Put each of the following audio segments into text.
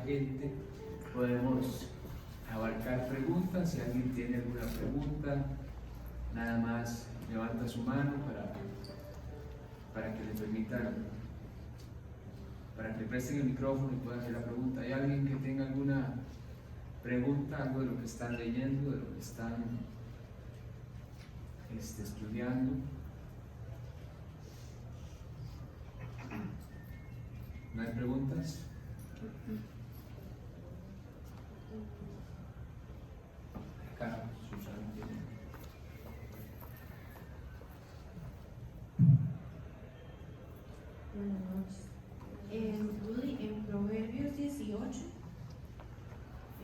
gente, podemos abarcar preguntas. Si alguien tiene alguna pregunta, nada más levanta su mano para que le permitan, para que le presten el micrófono y pueda hacer la pregunta. ¿Hay alguien que tenga alguna pregunta, algo de lo que están leyendo, de lo que están estudiando? ¿No hay preguntas? Acá, Susana tiene. Buenas noches. Rudy, en Proverbios 18,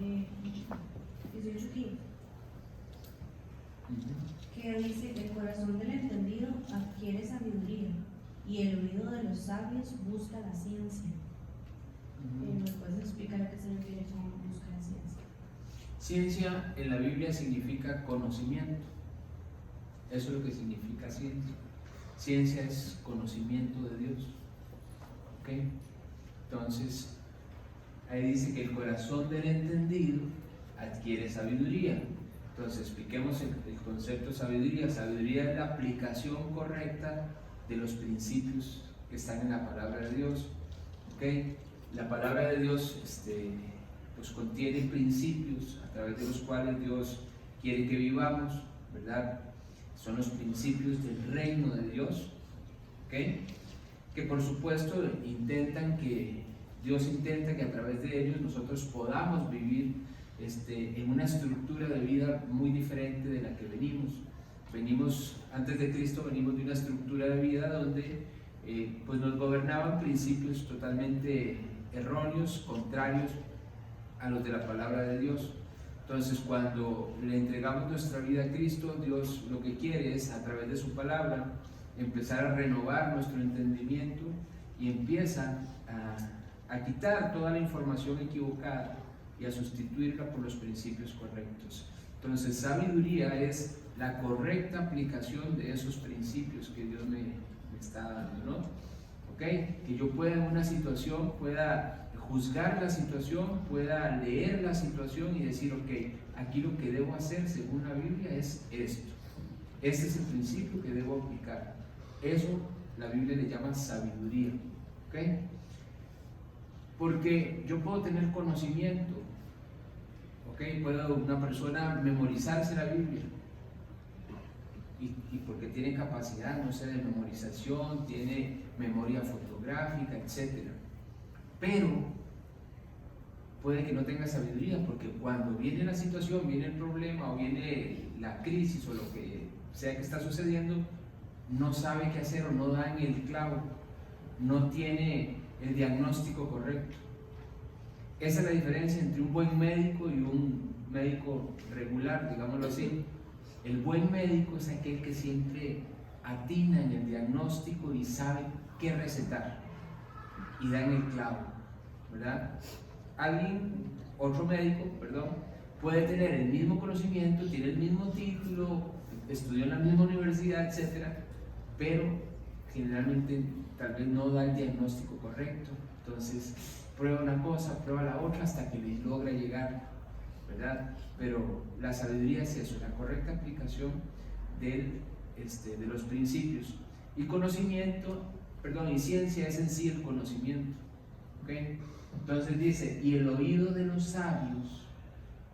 18:15, que dice: el corazón del entendido adquiere sabiduría y el oído de los sabios busca la ciencia. ¿Me puedes explicar a qué se refiere con busca la ciencia? Ciencia en la Biblia significa conocimiento. Eso es lo que significa ciencia. Ciencia es conocimiento de Dios. ¿Ok? Entonces, ahí dice que el corazón del entendido adquiere sabiduría. Entonces, expliquemos el concepto de sabiduría. Sabiduría es la aplicación correcta de los principios que están en la palabra de Dios. ¿Ok? La palabra de Dios pues contiene principios a través de los cuales Dios quiere que vivamos, ¿verdad? Son los principios del reino de Dios, ¿ok? Que por supuesto Dios intenta que a través de ellos nosotros podamos vivir en una estructura de vida muy diferente de la que venimos antes de Cristo. Venimos de una estructura de vida donde pues nos gobernaban principios totalmente erróneos, contrarios a los de la palabra de Dios. Entonces, cuando le entregamos nuestra vida a Cristo, Dios lo que quiere es, a través de su palabra, empezar a renovar nuestro entendimiento y empieza a quitar toda la información equivocada y a sustituirla por los principios correctos. Entonces, sabiduría es la correcta aplicación de esos principios que Dios me está dando, ¿no? ¿Ok? Que yo pueda en una situación, pueda juzgar la situación, pueda leer la situación y decir: ok, aquí lo que debo hacer según la Biblia es esto. Este es el principio que debo aplicar. Eso la Biblia le llama sabiduría. ¿Ok? Porque yo puedo tener conocimiento. ¿Ok? Puede una persona memorizarse la Biblia. Y porque tiene capacidad, no sé, de memorización, tiene memoria fotográfica, etc. Pero puede que no tenga sabiduría, porque cuando viene la situación, viene el problema o viene la crisis o lo que sea que está sucediendo, no sabe qué hacer o no da en el clavo, no tiene el diagnóstico correcto. Esa es la diferencia entre un buen médico y un médico regular, digámoslo así. El buen médico es aquel que siempre atina en el diagnóstico y sabe qué recetar y da en el clavo, ¿verdad? Otro médico, puede tener el mismo conocimiento, tiene el mismo título, estudió en la misma universidad, etcétera, pero generalmente tal vez no da el diagnóstico correcto. Entonces prueba una cosa, prueba la otra hasta que les logra llegar, ¿verdad? Pero la sabiduría es eso, la correcta aplicación de los principios. Y y ciencia es en sí el conocimiento. ¿Okay? Entonces dice: y el oído de los sabios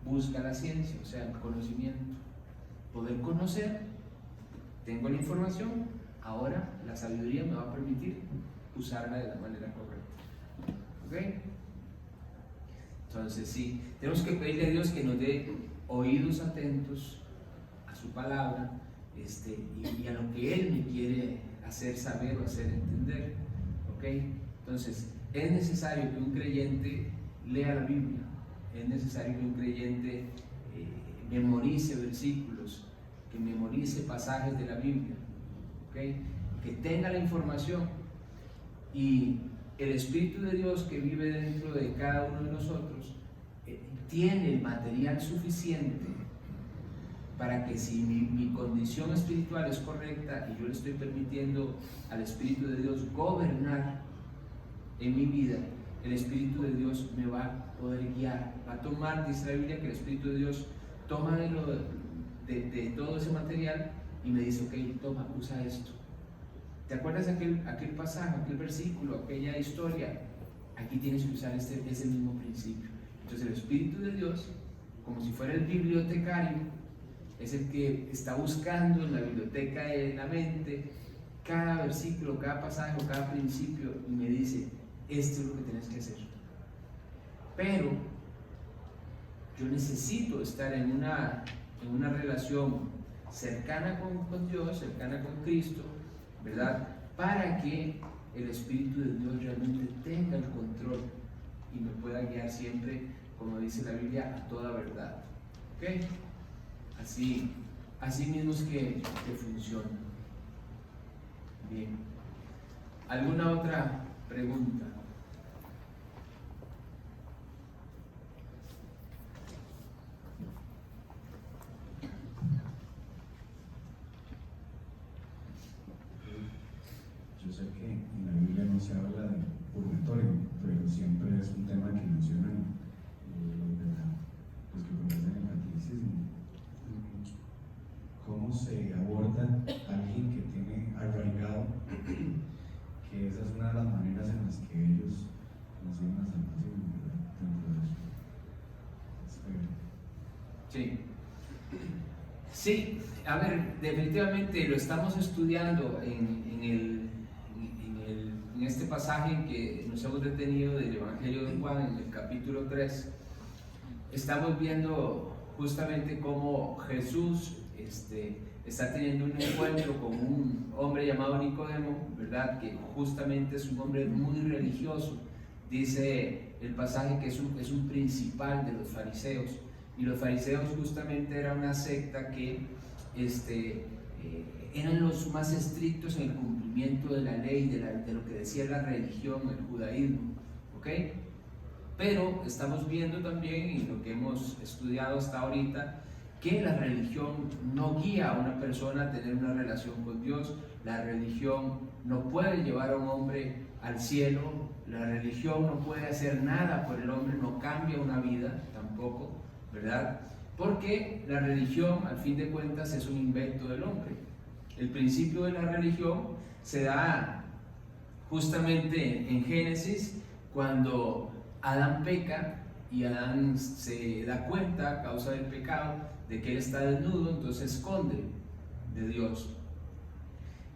busca la ciencia, o sea, el conocimiento. Poder conocer, tengo la información, ahora la sabiduría me va a permitir usarla de la manera correcta. ¿Ok? Entonces sí, tenemos que pedirle a Dios que nos dé oídos atentos a su palabra y a lo que Él me quiere hacer saber o hacer entender. ¿Ok? Entonces, es necesario que un creyente lea la Biblia, es necesario que un creyente memorice versículos, que memorice pasajes de la Biblia, ¿okay? Que tenga la información, y el Espíritu de Dios que vive dentro de cada uno de nosotros tiene el material suficiente para que, si mi condición espiritual es correcta y yo le estoy permitiendo al Espíritu de Dios gobernar en mi vida, el Espíritu de Dios me va a poder guiar. Va a tomar, dice la Biblia, que el Espíritu de Dios toma de todo ese material y me dice, ok, toma, usa esto. ¿Te acuerdas aquel pasaje, aquel versículo, aquella historia? Aquí tienes que usar ese mismo principio. Entonces el Espíritu de Dios, como si fuera el bibliotecario, es el que está buscando en la biblioteca de la mente cada versículo, cada pasaje o cada principio y me dice, esto es lo que tienes que hacer. Pero yo necesito estar en una relación cercana con Dios, cercana con Cristo, ¿verdad? Para que el Espíritu de Dios realmente tenga el control y me pueda guiar siempre, como dice la Biblia, a toda verdad. ¿Ok? Así mismo es que funciona. Bien. ¿Alguna otra pregunta? Yo sé que en la Biblia no se habla de purgatorio, pero siempre es un tema que mencionan los que profesan el catolicismo. ¿Cómo se aborda a alguien que tiene arraigado que esa es una de las maneras en las que ellos consiguen la salvación, ¿verdad? Dentro de su esfera. Sí, a ver, definitivamente lo estamos estudiando en este pasaje que nos hemos detenido del Evangelio de Juan, en el capítulo 3. Estamos viendo justamente cómo Jesús está teniendo un encuentro con un hombre llamado Nicodemo, ¿verdad? Que justamente es un hombre muy religioso. Dice el pasaje que es un principal de los fariseos, y los fariseos justamente era una secta que eran los más estrictos en el cumplimiento de la ley, de lo que decía la religión, el judaísmo, ¿ok? Pero estamos viendo también, y lo que hemos estudiado hasta ahorita, que la religión no guía a una persona a tener una relación con Dios. La religión no puede llevar a un hombre al cielo, la religión no puede hacer nada por el hombre, no cambia una vida tampoco, ¿verdad? Porque la religión, al fin de cuentas, es un invento del hombre. El principio de la religión se da justamente en Génesis, cuando Adán peca y Adán se da cuenta a causa del pecado de que él está desnudo, entonces se esconde de Dios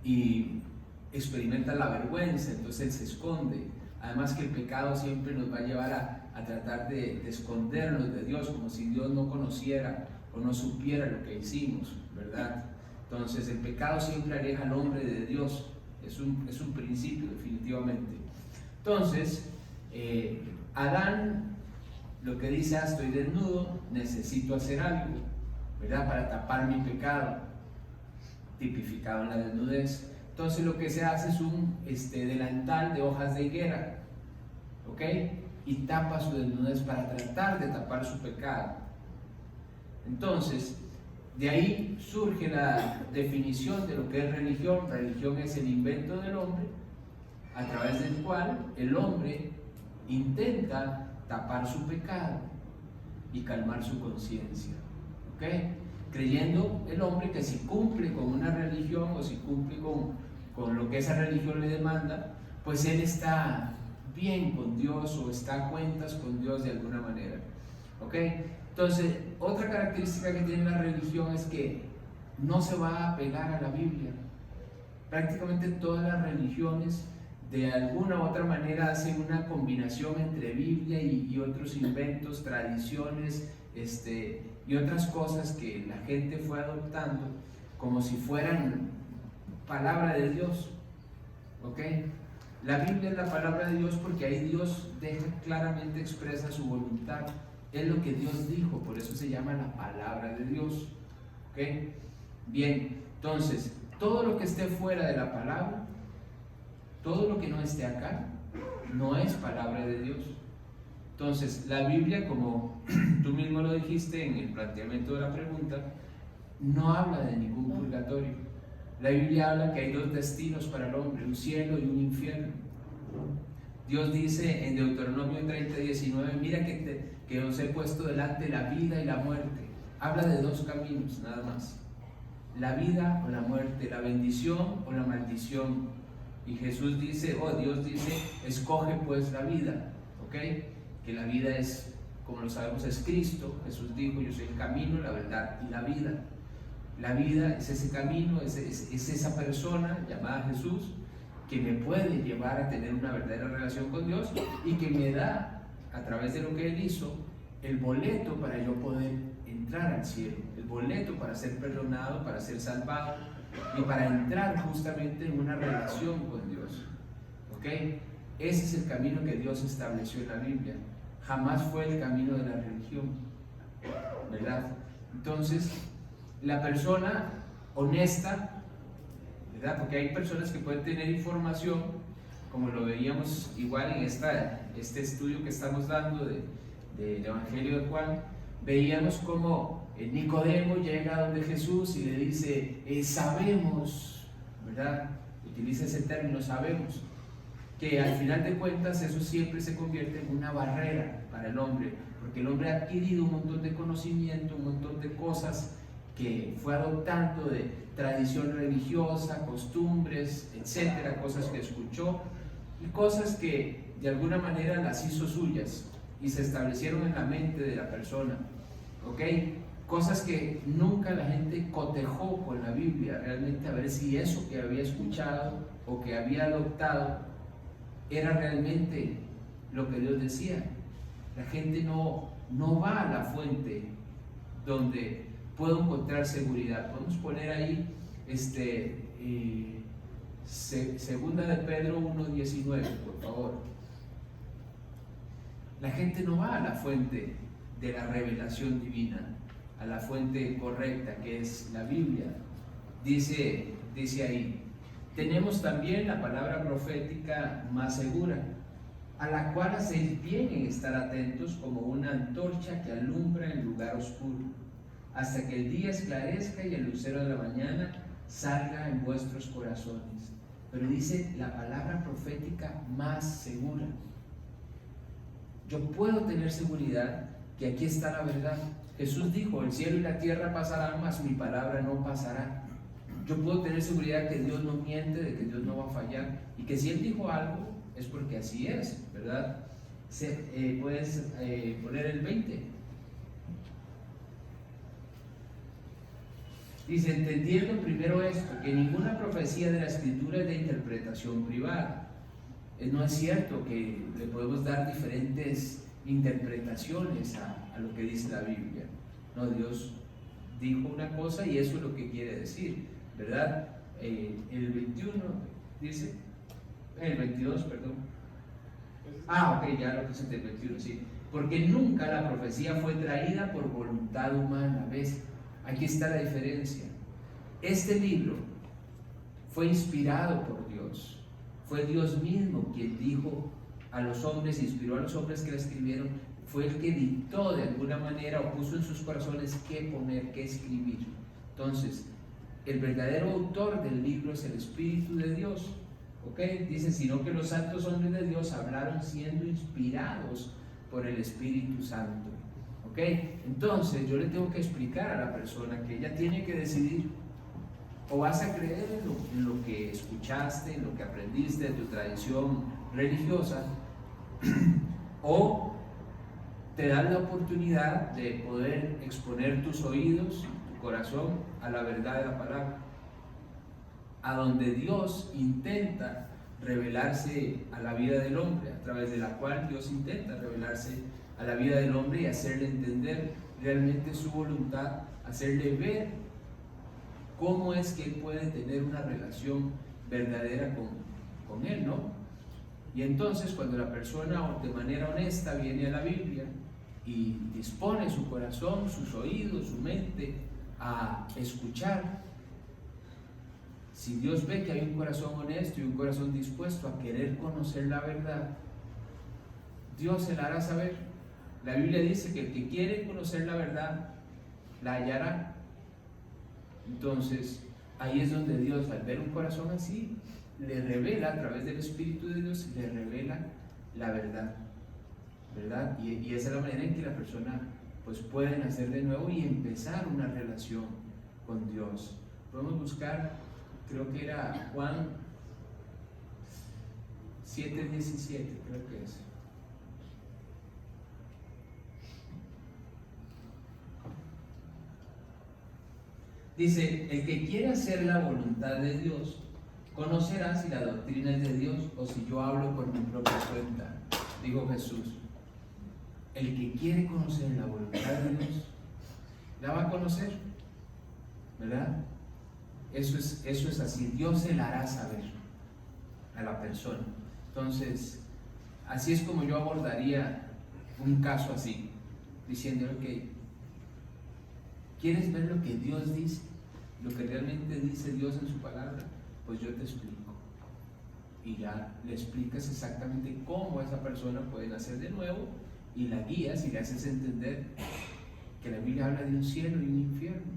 y experimenta la vergüenza, entonces él se esconde. Además que el pecado siempre nos va a llevar a tratar de escondernos de Dios, como si Dios no conociera o no supiera lo que hicimos, ¿verdad? Entonces el pecado siempre aleja al hombre de Dios, es un principio definitivamente. Entonces Adán lo que dice, estoy desnudo, necesito hacer algo, ¿verdad? Para tapar mi pecado, tipificado en la desnudez. Entonces lo que se hace es un delantal de hojas de higuera, ¿ok? Y tapa su desnudez para tratar de tapar su pecado. Entonces, de ahí surge la definición de lo que es religión. Religión es el invento del hombre, a través del cual el hombre intenta tapar su pecado y calmar su conciencia, ¿ok? Creyendo el hombre que si cumple con una religión o si cumple con lo que esa religión le demanda, pues él está bien con Dios o está a cuentas con Dios de alguna manera, ¿ok? Entonces, otra característica que tiene la religión es que no se va a pegar a la Biblia. Prácticamente todas las religiones de alguna u otra manera hacen una combinación entre Biblia y otros inventos, tradiciones, y otras cosas que la gente fue adoptando como si fueran palabra de Dios, ¿ok? La Biblia es la palabra de Dios porque ahí Dios deja claramente expresa su voluntad, es lo que Dios dijo, por eso se llama la palabra de Dios, ¿ok? Bien, entonces, todo lo que esté fuera de la palabra, todo lo que no esté acá, no es palabra de Dios. Entonces, la Biblia, como tú mismo lo dijiste en el planteamiento de la pregunta, no habla de ningún purgatorio. La Biblia habla que hay dos destinos para el hombre, un cielo y un infierno. Dios dice en Deuteronomio 30:19, mira que os he puesto delante la vida y la muerte. Habla de dos caminos nada más, la vida o la muerte, la bendición o la maldición. Y Jesús dice, Dios dice, escoge pues la vida, ¿ok? Que la vida es, como lo sabemos, es Cristo. Jesús dijo, yo soy el camino, la verdad y la vida. La vida es ese camino, es esa persona llamada Jesús que me puede llevar a tener una verdadera relación con Dios y que me da, a través de lo que Él hizo, el boleto para yo poder entrar al cielo, el boleto para ser perdonado, para ser salvado y para entrar justamente en una relación con Dios. ¿Ok? Ese es el camino que Dios estableció en la Biblia. Jamás fue el camino de la religión, ¿verdad? Entonces, la persona honesta, ¿verdad? Porque hay personas que pueden tener información, como lo veíamos igual en este estudio que estamos dando del Evangelio de Juan. Veíamos como Nicodemo llega donde Jesús y le dice, sabemos, ¿verdad? Utiliza ese término, sabemos, que al final de cuentas eso siempre se convierte en una barrera para el hombre, porque el hombre ha adquirido un montón de conocimiento, un montón de cosas que fue adoptando de tradición religiosa, costumbres, etcétera, cosas que escuchó y cosas que de alguna manera las hizo suyas y se establecieron en la mente de la persona, ¿ok? Cosas que nunca la gente cotejó con la Biblia, realmente a ver si eso que había escuchado o que había adoptado era realmente lo que Dios decía. La gente no va a la fuente donde puedo encontrar seguridad. Podemos poner ahí segunda de Pedro 1:19, por favor. La gente no va a la fuente de la revelación divina, a la fuente correcta que es la Biblia. Dice ahí, tenemos también la palabra profética más segura, a la cual hacéis bien en estar atentos como una antorcha que alumbra en lugar oscuro, hasta que el día esclarezca y el lucero de la mañana salga en vuestros corazones. Pero dice la palabra profética más segura. Yo puedo tener seguridad que aquí está la verdad. Jesús dijo, el cielo y la tierra pasarán, mas mi palabra no pasará. Yo puedo tener seguridad que Dios no miente, de que Dios no va a fallar y que si Él dijo algo es porque así es, ¿verdad? Puedes poner el 20. Dice, entendiendo primero esto, que ninguna profecía de la Escritura es de interpretación privada. No es cierto que le podemos dar diferentes interpretaciones a lo que dice la Biblia. No, Dios dijo una cosa y eso es lo que quiere decir, ¿verdad? El 21 dice, el 22, perdón. Ok, ya lo puse el 21, sí. Porque nunca la profecía fue traída por voluntad humana, ¿ves? Aquí está la diferencia. Este libro fue inspirado por Dios. Fue Dios mismo quien dijo a los hombres, inspiró a los hombres que la escribieron, fue el que dictó de alguna manera o puso en sus corazones qué poner, qué escribir. Entonces, el verdadero autor del libro es el Espíritu de Dios, ¿ok? Dice, sino que los santos hombres de Dios hablaron siendo inspirados por el Espíritu Santo, ¿ok? Entonces, yo le tengo que explicar a la persona que ella tiene que decidir: o vas a creer en lo que escuchaste, en lo que aprendiste de tu tradición religiosa, o te das la oportunidad de poder exponer tus oídos, tu corazón a la verdad de la palabra, a donde Dios intenta revelarse a la vida del hombre, a través de la cual Dios intenta revelarse a la vida del hombre y hacerle entender realmente su voluntad, hacerle ver cómo es que él puede tener una relación verdadera con él, ¿no? Y entonces cuando la persona de manera honesta viene a la Biblia y dispone su corazón, sus oídos, su mente a escuchar, si Dios ve que hay un corazón honesto y un corazón dispuesto a querer conocer la verdad, Dios se la hará saber. La Biblia dice que el que quiere conocer la verdad, la hallará. Entonces, ahí es donde Dios, al ver un corazón así, le revela a través del Espíritu de Dios, le revela la verdad, ¿verdad? Y esa es la manera en que la persona pues puede nacer de nuevo y empezar una relación con Dios. Podemos buscar, creo que era Juan 7:17, creo que es. Dice, el que quiere hacer la voluntad de Dios, conocerá si la doctrina es de Dios o si yo hablo por mi propia cuenta, dijo Jesús. El que quiere conocer la voluntad de Dios, la va a conocer, ¿verdad? Eso es así, Dios se la hará saber a la persona. Entonces, así es como yo abordaría un caso así, diciendo, ok, ¿quieres ver lo que Dios dice? Lo que realmente dice Dios en su palabra, pues yo te explico. Y ya le explicas exactamente cómo esa persona puede nacer de nuevo y la guías y le haces entender que la Biblia habla de un cielo y un infierno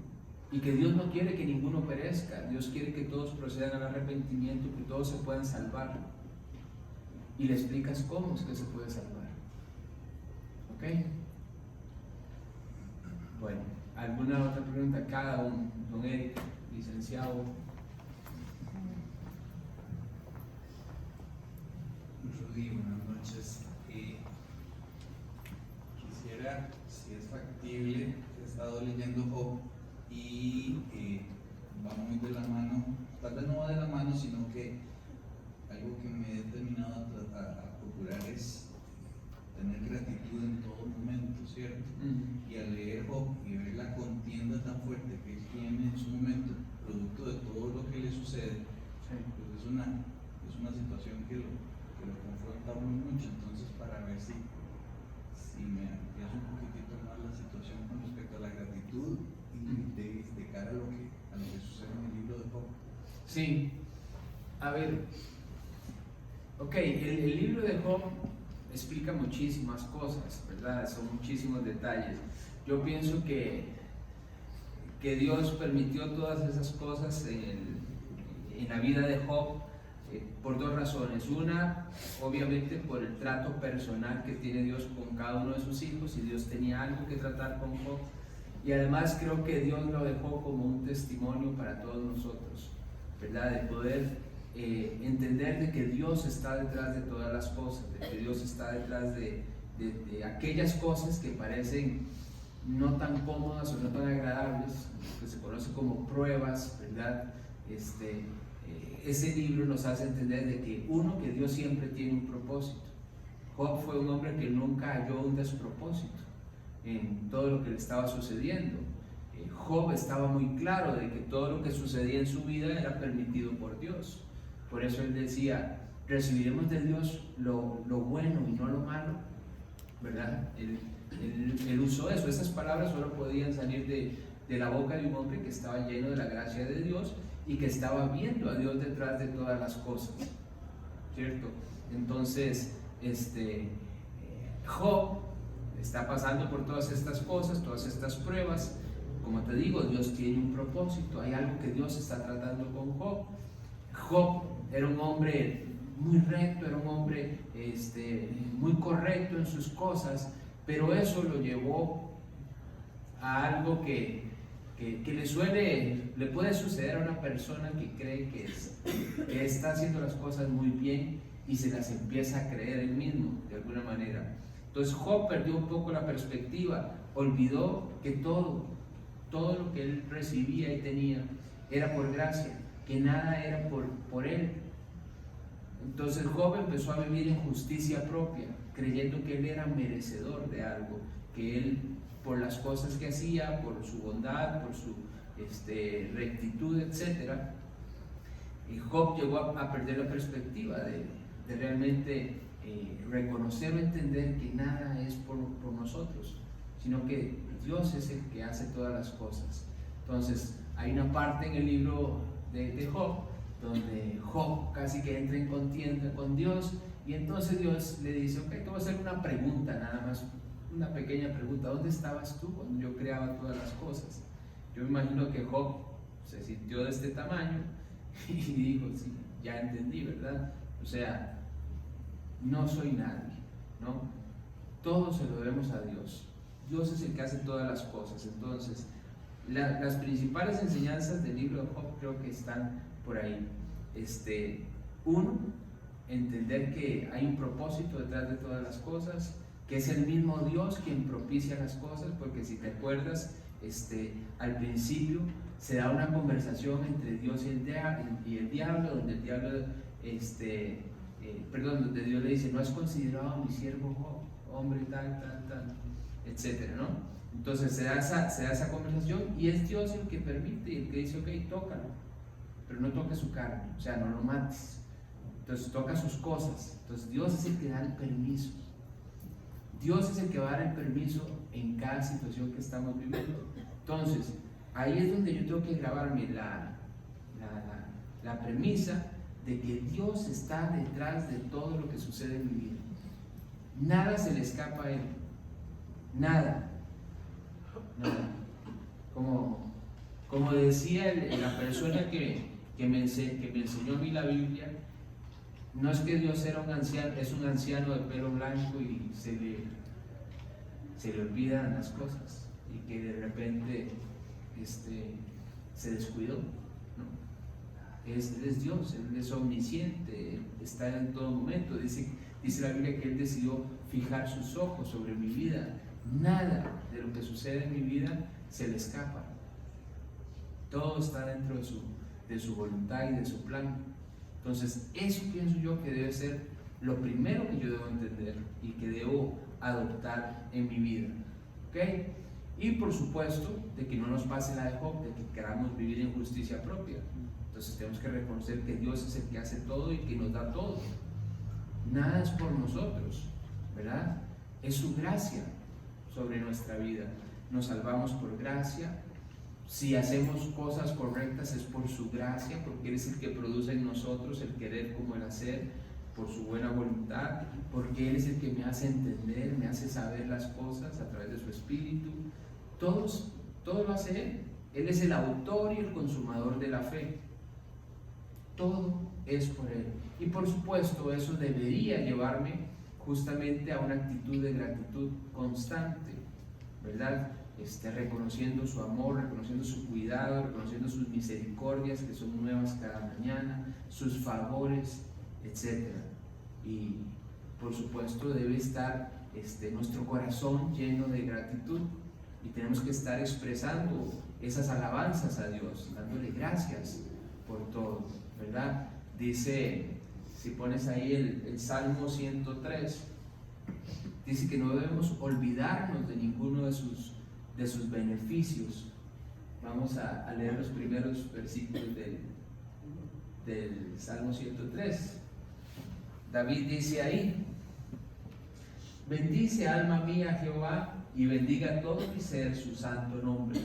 y que Dios no quiere que ninguno perezca, Dios quiere que todos procedan al arrepentimiento, que todos se puedan salvar. Y le explicas cómo es que se puede salvar. ¿Ok? Bueno, ¿alguna otra pregunta? Cada uno, don Eric, licenciado. Rudy, buenas noches. Quisiera, si es factible, he estado leyendo Job y va muy de la mano, tal vez no va de la mano, sino que algo que me he determinado a procurar es tener gratitud en todo momento, ¿cierto? Y al leer Job y ver la contienda tan fuerte que él tiene en su momento, producto de todo lo que le sucede, pues es una situación que lo confronta muy mucho. Entonces, para ver si me amplias un poquitito más la situación con respecto a la gratitud y de cara a lo que sucede en el libro de Job. Sí, a ver, ok, el libro de Job explica muchísimas cosas, ¿verdad? Son muchísimos detalles. Yo pienso que Dios permitió todas esas cosas en la vida de Job por dos razones. Una, obviamente por el trato personal que tiene Dios con cada uno de sus hijos, y Dios tenía algo que tratar con Job. Y además creo que Dios lo dejó como un testimonio para todos nosotros, ¿verdad? De poder entender de que Dios está detrás de todas las cosas, de que Dios está detrás de aquellas cosas que parecen no tan cómodas o no tan agradables, que se conoce como pruebas, ¿verdad? Ese libro nos hace entender de que que Dios siempre tiene un propósito. Job fue un hombre que nunca halló un despropósito en todo lo que le estaba sucediendo. Job estaba muy claro de que todo lo que sucedía en su vida era permitido por Dios. Por eso él decía, recibiremos de Dios lo bueno y no lo malo, ¿verdad? Él usó eso, esas palabras solo podían salir de la boca de un hombre que estaba lleno de la gracia de Dios y que estaba viendo a Dios detrás de todas las cosas, ¿cierto? Entonces, Job está pasando por todas estas cosas, todas estas pruebas. Como te digo, Dios tiene un propósito, hay algo que Dios está tratando con Job. Job era un hombre muy recto, era un hombre muy correcto en sus cosas, pero eso lo llevó a algo que le puede suceder a una persona que cree que está haciendo las cosas muy bien y se las empieza a creer él mismo, de alguna manera. Entonces Job perdió un poco la perspectiva, olvidó que todo lo que él recibía y tenía era por gracia, que nada era por él. Entonces Job empezó a vivir en justicia propia, creyendo que él era merecedor de algo, que él, por las cosas que hacía, por su bondad, por su rectitud, etc. Y Job llegó a perder la perspectiva de realmente reconocer o entender que nada es por nosotros, sino que Dios es el que hace todas las cosas. Entonces hay una parte en el libro de Job donde Job casi que entra en contienda con Dios, y entonces Dios le dice, ok, te voy a hacer una pregunta, nada más, una pequeña pregunta. ¿Dónde estabas tú cuando yo creaba todas las cosas? Yo me imagino que Job se sintió de este tamaño y dijo, sí, ya entendí, ¿verdad? O sea, no soy nadie, ¿no? Todo se lo debemos a Dios. Dios es el que hace todas las cosas. Entonces, las principales enseñanzas del libro de Job creo que están por ahí. Uno, entender que hay un propósito detrás de todas las cosas, que es el mismo Dios quien propicia las cosas, porque si te acuerdas, al principio se da una conversación entre Dios y el diablo, donde el diablo, donde Dios le dice: no has considerado a mi siervo Job, hombre tal, etcétera, ¿no? Entonces se da esa conversación y es Dios el que permite y el que dice: ok, tócalo, pero no toques su carne, o sea, no lo mates. Entonces toca sus cosas. Entonces Dios es el que da el permiso. Dios es el que va a dar el permiso en cada situación que estamos viviendo. Entonces, ahí es donde yo tengo que grabarme la premisa de que Dios está detrás de todo lo que sucede en mi vida. Nada se le escapa a Él. Nada. Como decía la persona que me enseñó a mí la Biblia, no es que Dios era un anciano, es un anciano de pelo blanco y se le olvidan las cosas y que de repente se descuidó, ¿no? Él es Dios, Él es omnisciente, Él está en todo momento. Dice la Biblia que Él decidió fijar sus ojos sobre mi vida. Nada de lo que sucede en mi vida se le escapa. Todo está dentro de su voluntad y de su plan. Entonces, eso pienso yo que debe ser lo primero que yo debo entender y que debo adoptar en mi vida. ¿Ok? Y por supuesto, de que no nos pase la de Job, de que queramos vivir en justicia propia. Entonces tenemos que reconocer que Dios es el que hace todo y que nos da todo. Nada es por nosotros, ¿verdad? Es su gracia sobre nuestra vida. Nos salvamos por gracia. Si hacemos cosas correctas es por su gracia, porque Él es el que produce en nosotros el querer como el hacer, por su buena voluntad, porque Él es el que me hace entender, me hace saber las cosas a través de su Espíritu. Todo lo hace Él. Él es el autor y el consumador de la fe. Todo es por Él. Y por supuesto eso debería llevarme justamente a una actitud de gratitud constante, ¿verdad? Reconociendo su amor, reconociendo su cuidado, reconociendo sus misericordias que son nuevas cada mañana, sus favores, etc. Y por supuesto debe estar nuestro corazón lleno de gratitud y tenemos que estar expresando esas alabanzas a Dios, dándole gracias por todo, ¿verdad? Dice, si pones ahí el Salmo 103, dice que no debemos olvidarnos de ninguno de sus beneficios. Vamos a leer los primeros versículos del Salmo 103. David dice ahí: bendice alma mía Jehová y bendiga todo mi ser su santo nombre.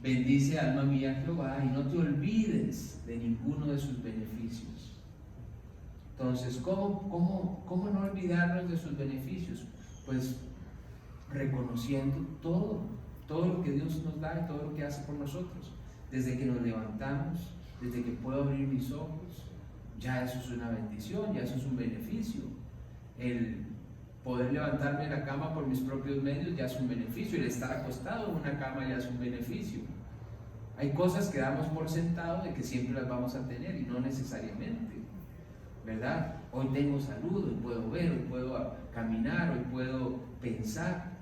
Bendice alma mía Jehová y no te olvides de ninguno de sus beneficios. Entonces, ¿cómo no olvidarnos de sus beneficios? Pues reconociendo todo lo que Dios nos da y todo lo que hace por nosotros. Desde que nos levantamos, desde que puedo abrir mis ojos, ya eso es una bendición, ya eso es un beneficio. El poder levantarme de la cama por mis propios medios ya es un beneficio, el estar acostado en una cama ya es un beneficio. Hay cosas que damos por sentado de que siempre las vamos a tener y no necesariamente, ¿verdad? Hoy tengo salud, hoy puedo ver, hoy puedo caminar, hoy puedo pensar.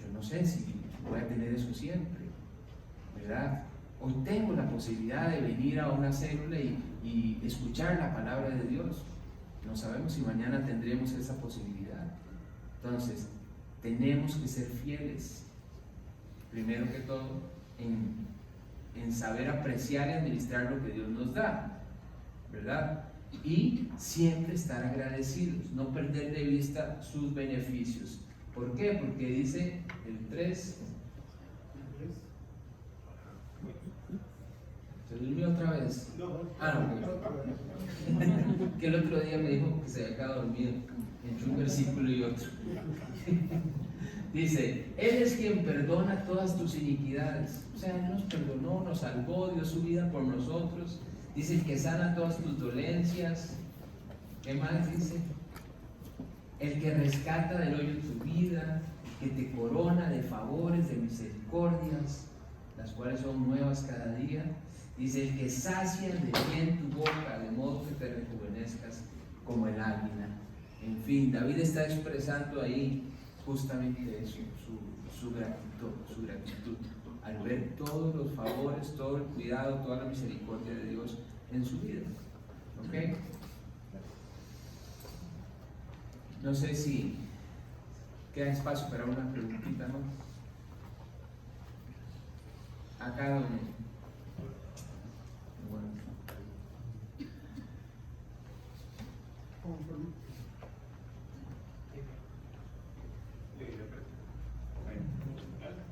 Yo no sé si voy a tener eso siempre, ¿verdad? Hoy tengo la posibilidad de venir a una célula y escuchar la palabra de Dios. No sabemos si mañana tendremos esa posibilidad. Entonces, tenemos que ser fieles, primero que todo, en saber apreciar y administrar lo que Dios nos da, ¿verdad? Y siempre estar agradecidos, no perder de vista sus beneficios. ¿Por qué? Porque dice el 3. ¿Se durmió otra vez? No. No. Que el otro día me dijo que se había quedado dormido entre un versículo y otro. Dice, Él es quien perdona todas tus iniquidades. O sea, Él nos perdonó, nos salvó, dio su vida por nosotros. Dice, el que sana todas tus dolencias. ¿Qué más dice? El que rescata del hoyo tu vida, que te corona de favores, de misericordias, las cuales son nuevas cada día. Dice, el que sacia de bien tu boca, de modo que te rejuvenezcas como el águila. En fin, David está expresando ahí justamente eso, su gratitud, al ver todos los favores, todo el cuidado, toda la misericordia de Dios en su vida. ¿Ok? No sé si queda espacio para una preguntita, ¿no? Acá donde. Bueno.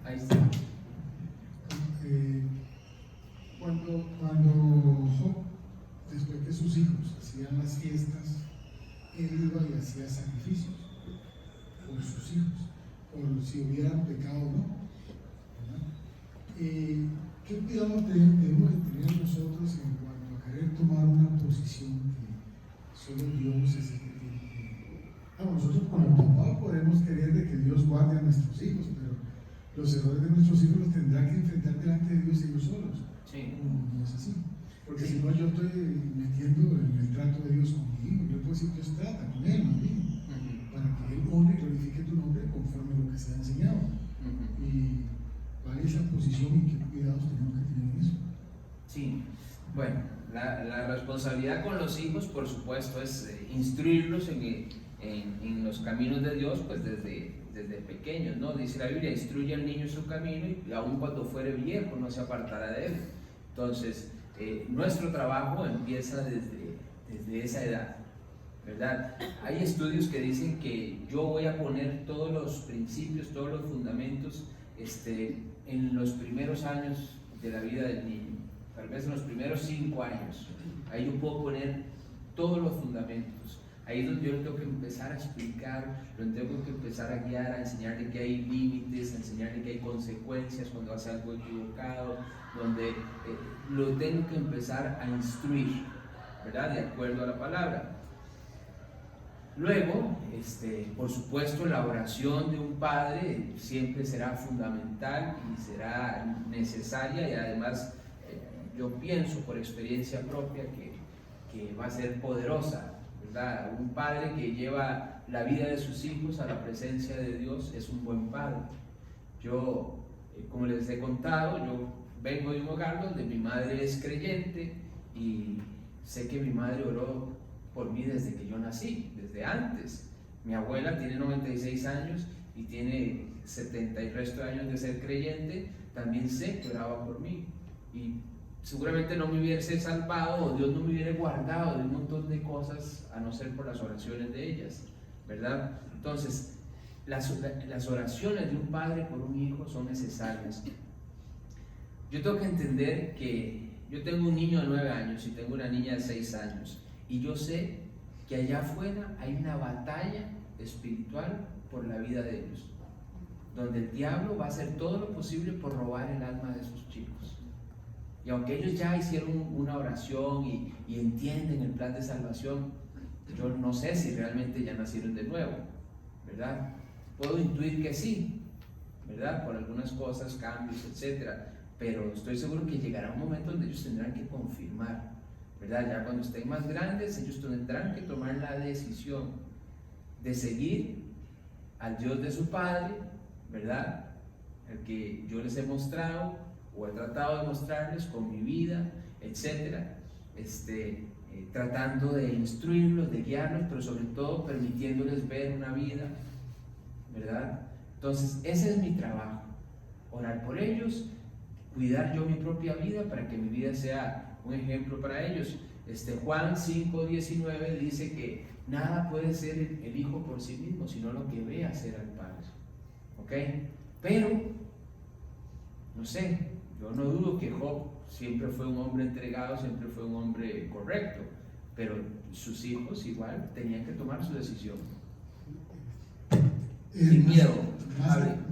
Ahí está. Cuando Job, después que sus hijos hacían las fiestas, él iba y hacía sacrificios por sus hijos, por si hubieran pecado o no. ¿Qué cuidado debemos de tener nosotros en cuanto a querer tomar una posición que solo Dios es el que tiene que... nosotros como papá podemos querer de que Dios guarde a nuestros hijos, pero los errores de nuestros hijos los tendrán que enfrentar delante de Dios ellos solos. Sí. No es así. Porque si no, yo estoy metiendo en el trato de Dios con mi hijo. Yo puedo decir, Dios trata con él, más bien, para que él honre y glorifique tu nombre conforme a lo que se ha enseñado. Y cuál es la posición y qué cuidados tenemos que tener en eso. Sí, bueno, la responsabilidad con los hijos, por supuesto, es instruirlos en los caminos de Dios, pues desde pequeños, ¿no? Dice la Biblia, instruye al niño en su camino y aun cuando fuere viejo no se apartará de él. Entonces, nuestro trabajo empieza desde esa edad, ¿verdad? Hay estudios que dicen que yo voy a poner todos los principios, todos los fundamentos en los primeros años de la vida del niño, tal vez en los primeros 5 años. Ahí yo puedo poner todos los fundamentos. Ahí es donde yo le tengo que empezar a explicar, lo tengo que empezar a guiar, a enseñarle que hay límites, a enseñarle que hay consecuencias cuando hace algo equivocado, donde lo tengo que empezar a instruir, ¿verdad? De acuerdo a la palabra. Luego, por supuesto, la oración de un padre siempre será fundamental y será necesaria, y además yo pienso por experiencia propia que va a ser poderosa, ¿verdad? Un padre que lleva la vida de sus hijos a la presencia de Dios es un buen padre. Yo, como les he contado, yo vengo de un hogar donde mi madre es creyente y sé que mi madre oró por mí desde que yo nací, desde antes. Mi abuela tiene 96 años y tiene 70 y resto de años de ser creyente, también sé que oraba por mí. Y seguramente no me hubiese salvado o Dios no me hubiera guardado de un montón de cosas a no ser por las oraciones de ellas, ¿verdad? Entonces, las oraciones de un padre por un hijo son necesarias. Yo tengo que entender que yo tengo un niño de 9 años y tengo una niña de 6 años. Y yo sé que allá afuera hay una batalla espiritual por la vida de ellos, donde el diablo va a hacer todo lo posible por robar el alma de sus chicos. Y aunque ellos ya hicieron una oración y entienden el plan de salvación, yo no sé si realmente ya nacieron de nuevo, ¿verdad? Puedo intuir que sí, ¿verdad? Por algunas cosas, cambios, etcétera, pero estoy seguro que llegará un momento donde ellos tendrán que confirmar, ¿verdad? Ya cuando estén más grandes, ellos tendrán que tomar la decisión de seguir al Dios de su padre, ¿verdad? El que yo les he mostrado o he tratado de mostrarles con mi vida, etcétera, tratando de instruirlos, de guiarlos, pero sobre todo permitiéndoles ver una vida, ¿verdad? Entonces, ese es mi trabajo, orar por ellos, cuidar yo mi propia vida para que mi vida sea un ejemplo para ellos. Juan 5:19 dice que nada puede ser el hijo por sí mismo, sino lo que ve hacer al padre, ¿ok? Pero, no sé, yo no dudo que Job siempre fue un hombre entregado, siempre fue un hombre correcto, pero sus hijos igual tenían que tomar su decisión. Sin miedo.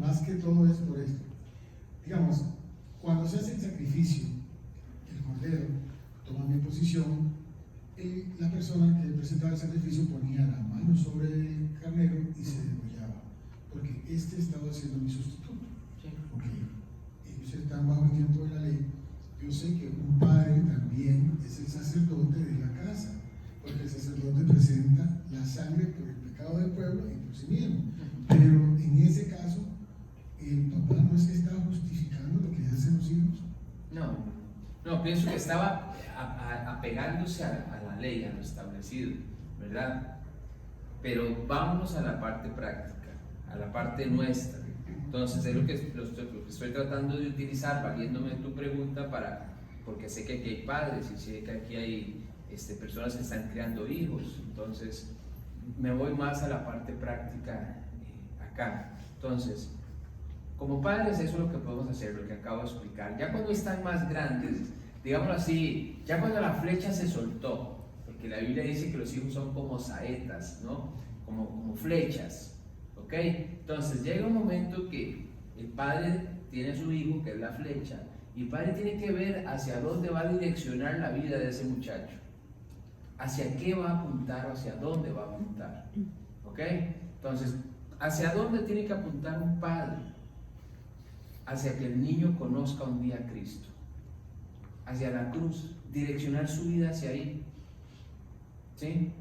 Más que todo es por esto. Digamos, cuando se hace el sacrificio, el cordero toma mi posición, la persona que presentaba el sacrificio ponía la mano sobre el carnero y se degollaba, porque este estaba siendo mi sustituto. Sí. Porque ellos están bajo el tiempo de la ley. Yo sé que un padre también es el sacerdote de la casa, porque el sacerdote presenta la sangre por el pecado del pueblo y por sí mismo. Pero en ese caso, el papá no es que estaba justificando lo que hacen los hijos. No, pienso que estaba apegándose a la ley, a lo establecido, ¿verdad? Pero vámonos a la parte práctica, a la parte nuestra. Entonces es lo que estoy tratando de utilizar, valiéndome de tu pregunta, porque sé que aquí hay padres y sé que aquí hay personas que están criando hijos. Entonces me voy más a la parte práctica acá. Entonces, como padres, eso es lo que podemos hacer, lo que acabo de explicar. Ya cuando están más grandes, digámoslo así, ya cuando la flecha se soltó, porque la Biblia dice que los hijos son como saetas, ¿no? Como flechas, ¿ok? Entonces llega un momento que el padre tiene a su hijo, que es la flecha, y el padre tiene que ver hacia dónde va a direccionar la vida de ese muchacho, hacia qué va a apuntar o hacia dónde va a apuntar, ¿ok? Entonces, ¿hacia dónde tiene que apuntar un padre? Hacia que el niño conozca un día a Cristo, hacia la cruz, direccionar su vida hacia ahí, ¿sí?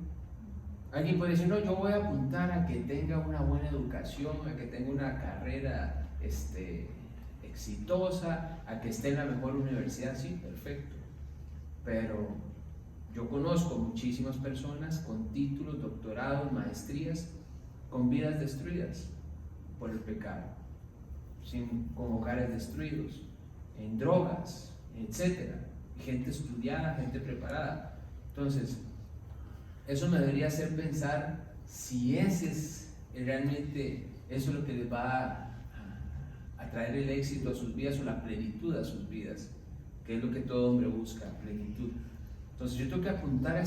Alguien puede decir, no, yo voy a apuntar a que tenga una buena educación, a que tenga una carrera exitosa, a que esté en la mejor universidad. Sí, perfecto, pero yo conozco muchísimas personas con títulos, doctorados, maestrías, con vidas destruidas por el pecado, con hogares destruidos, en drogas, etcétera, gente estudiada, gente preparada. Entonces, eso me debería hacer pensar si ese es realmente eso es lo que les va a traer el éxito a sus vidas o la plenitud a sus vidas, que es lo que todo hombre busca, plenitud. Entonces yo tengo que apuntar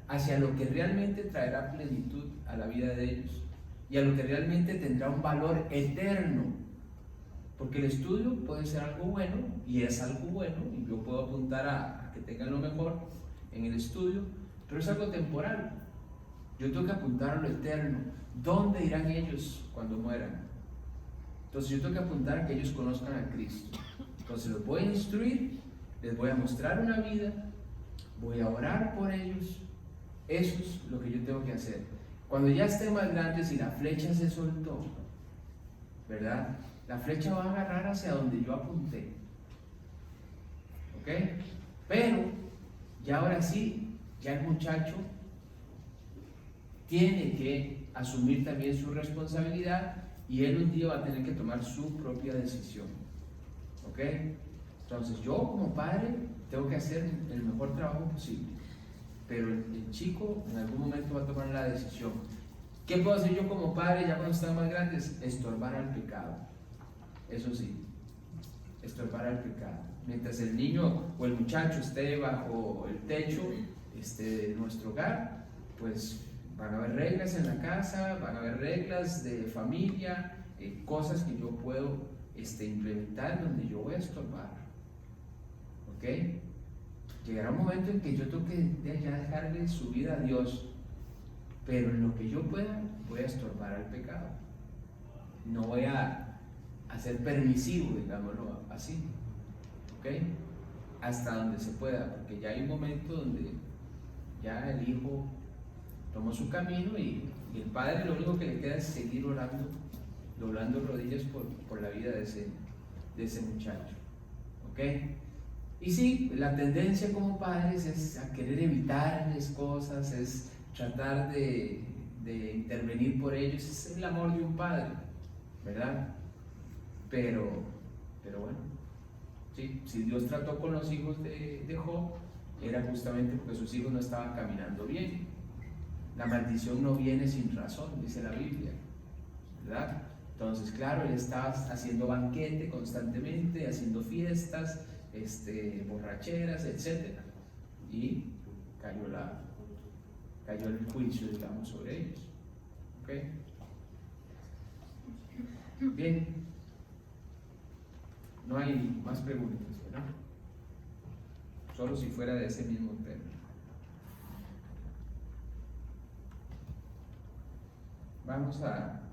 hacia lo que realmente traerá plenitud a la vida de ellos y a lo que realmente tendrá un valor eterno, porque el estudio puede ser algo bueno y es algo bueno y yo puedo apuntar a que tengan lo mejor en el estudio, pero es algo temporal. Yo tengo que apuntar a lo eterno. ¿Dónde irán ellos cuando mueran? Entonces yo tengo que apuntar a que ellos conozcan a Cristo. Entonces los voy a instruir, les voy a mostrar una vida, voy a orar por ellos. Eso es lo que yo tengo que hacer. Cuando ya estén más grandes y la flecha se soltó, ¿verdad? La flecha va a agarrar hacia donde yo apunté, ¿ok? Pero ya ahora sí, ya el muchacho tiene que asumir también su responsabilidad y él un día va a tener que tomar su propia decisión, ¿ok? Entonces yo como padre tengo que hacer el mejor trabajo posible, pero el chico en algún momento va a tomar la decisión. ¿Qué puedo hacer yo como padre ya cuando están más grandes? Estorbar al pecado, eso sí, estorbar al pecado. Mientras el niño o el muchacho esté bajo el techo de nuestro hogar, pues van a haber reglas en la casa, van a haber reglas de familia, cosas que yo puedo implementar donde yo voy a estorbar, ¿ok? Llegará un momento en que yo tengo que ya dejarle su vida a Dios, pero en lo que yo pueda voy a estorbar al pecado, no voy a ser permisivo, digámoslo así, ¿ok? Hasta donde se pueda, porque ya hay un momento donde ya el hijo tomó su camino y el padre lo único que le queda es seguir orando, doblando rodillas por la vida de ese muchacho, ¿ok? Y sí, la tendencia como padres es a querer evitarles cosas, es tratar de intervenir por ellos, es el amor de un padre, ¿verdad? Pero bueno, ¿sí? Si Dios trató con los hijos de Job, era justamente porque sus hijos no estaban caminando bien. La maldición no viene sin razón, dice la Biblia, ¿verdad? Entonces, claro, él estaba haciendo banquete constantemente, haciendo fiestas, borracheras, etc. Y cayó el juicio, digamos, sobre ellos. ¿Ok? Bien. No hay más preguntas, ¿verdad? Solo si fuera de ese mismo tema. Vamos a